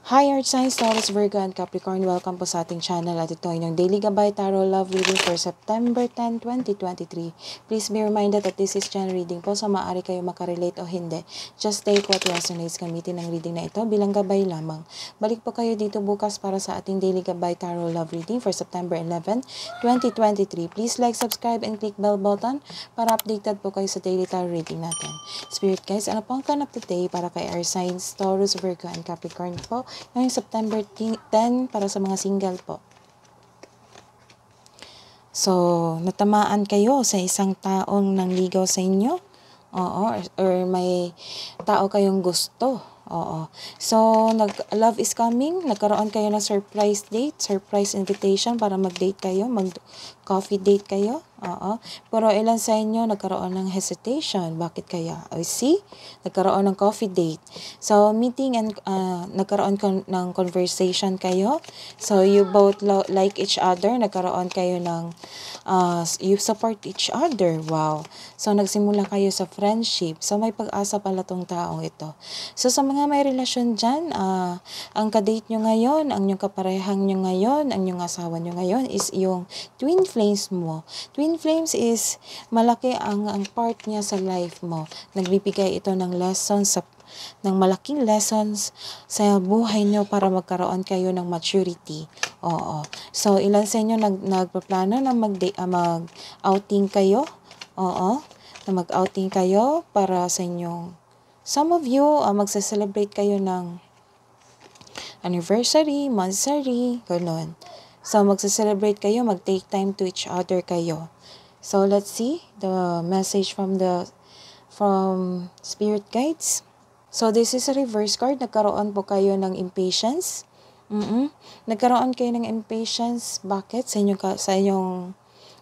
Hi Earth Signs, Taurus, Virgo, and Capricorn. Welcome po sa ating channel at ito ay ng Daily Gabay Tarot Love Reading for September 10, 2023. Please be reminded that this is general reading po, so maaari kayo makarelate o hindi. Just take what resonates. Gamitin ang reading na ito bilang gabay lamang. Balik po kayo dito bukas para sa ating Daily Gabay Tarot Love Reading for September 11, 2023. Please like, subscribe, and click bell button para updated po kayo sa daily tarot reading natin. Spirit guys, ano po ang kanap today para kay Earth Signs, Taurus, Virgo, and Capricorn po? Ngayong September 10 para sa mga single po. So, natamaan kayo sa isang taong nangligaw sa inyo? Oo, or may tao kayong gusto. Oo. So, love is coming. Nagkaroon kayo ng surprise date, surprise invitation para mag-date kayo, mag-coffee date kayo. Oo. Pero ilan sa inyo nagkaroon ng hesitation. Bakit kaya? I see? Nagkaroon ng coffee date. So, meeting and nagkaroon ng conversation kayo. So, you both like each other. Nagkaroon kayo ng you support each other. Wow. So, nagsimula kayo sa friendship. So, may pag-asa pala tong taong ito. So, sa mga may relasyon dyan, ang kadate nyo ngayon, ang yung kaparehang nyo ngayon, ang yung asawa nyo ngayon is yung twin flames mo. Twin flames is malaki ang part niya sa life mo. Nagbibigay ito ng lessons ng malaking lessons sa buhay nyo para magkaroon kayo ng maturity. Oo. So, ilan sa inyo nagpaplano na mag-outing kayo? Oo. Na mag-outing kayo para sa inyong some of you, magsa-celebrate kayo ng anniversary, monthsary, gano'n. So, magsa-celebrate kayo, mag-take time to each other kayo. So, let's see the message from Spirit Guides. So, this is a reverse card. Nagkaroon po kayo ng impatience. Nagkaroon kayo ng impatience. Bakit? Sa inyong,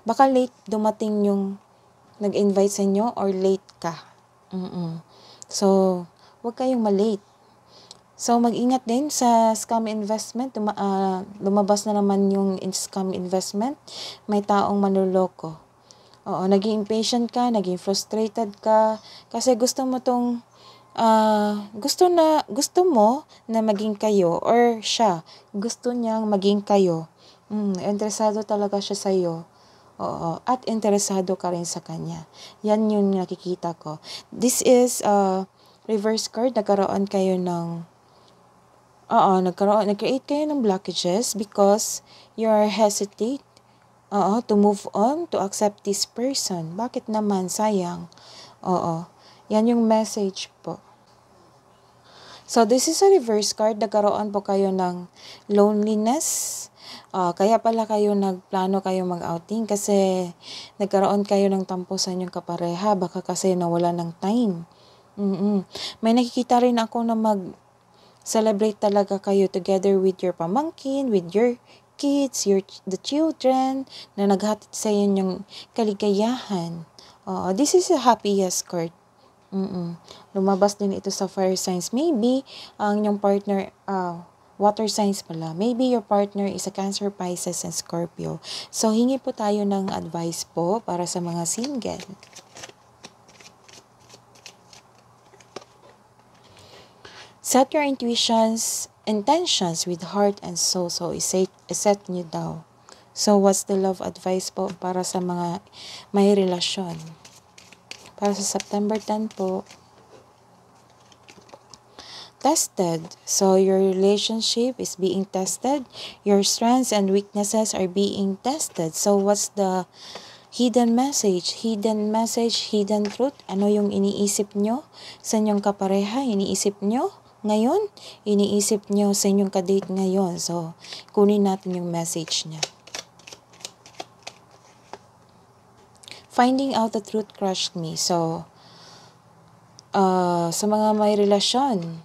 baka late dumating yung nag-invite sa inyo or late ka. So, huwag kayong malate. So, mag-ingat din sa scam investment. Lumabas na naman yung scam investment. May taong manloloko. Oo, naging impatient ka, naging frustrated ka. Kasi gusto mo gusto mo na maging kayo or siya. Gusto niyang maging kayo. Interesado talaga siya sa iyo. Oo, at interesado ka rin sa kanya. Yan yung nakikita ko. This is reverse card. Nagkaroon kayo ng nag-create kayo ng blockages because you are hesitate to move on, to accept this person. Bakit naman? Sayang. Oo. Yan yung message po. So, this is a reverse card. Nagkaroon po kayo ng loneliness. Kaya pala kayo nagplano kayo mag-outing kasi nagkaroon kayo ng tampo sa inyong kapareha. Baka kasi nawala ng time. May nakikita rin ako na mag-celebrate talaga kayo together with your pamangkin, with your kids, the children, na naghatid sa inyong kaligayahan. This is a happiest card. Lumabas din ito sa fire signs. Maybe, ang inyong partner, water signs pala. Maybe your partner is a Cancer, Pisces, and Scorpio. So, hingi po tayo ng advice po para sa mga single. Set your intentions with heart and soul. So, iset nyo daw. So, what's the love advice po para sa mga may relasyon? Para sa September 10 po. Tested. So, your relationship is being tested. Your strengths and weaknesses are being tested. So, what's the hidden message? Hidden message, hidden truth. Ano yung iniisip nyo sa inyong kapareha? Iniisip nyo ngayon? Iniisip nyo sa inyong kadate ngayon? So, kunin natin yung message niya. Finding out the truth crushed me. So, sa mga may relasyon,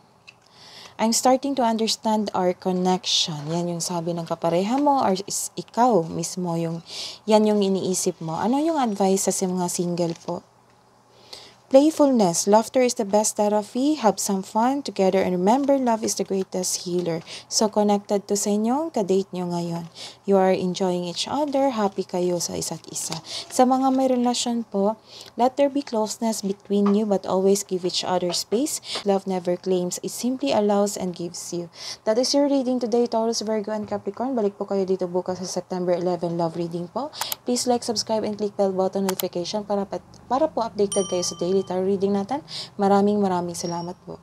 I'm starting to understand our connection. Yan yung sabi ng kapareha mo or ikaw mismo. Yan yung iniisip mo. Ano yung advice sa mga single po? Playfulness. Laughter is the best therapy. Have some fun together and remember, love is the greatest healer. So, connected to sa inyong kadate nyo ngayon. You are enjoying each other. Happy kayo sa isa't isa. Sa mga may relasyon po, let there be closeness between you but always give each other space. Love never claims. It simply allows and gives you. That is your reading today, Taurus, Virgo, and Capricorn. Balik po kayo dito bukas sa September 11 love reading po. Please like, subscribe, and click bell button notification para po updated kayo sa daily tarot reading natin. Maraming salamat po.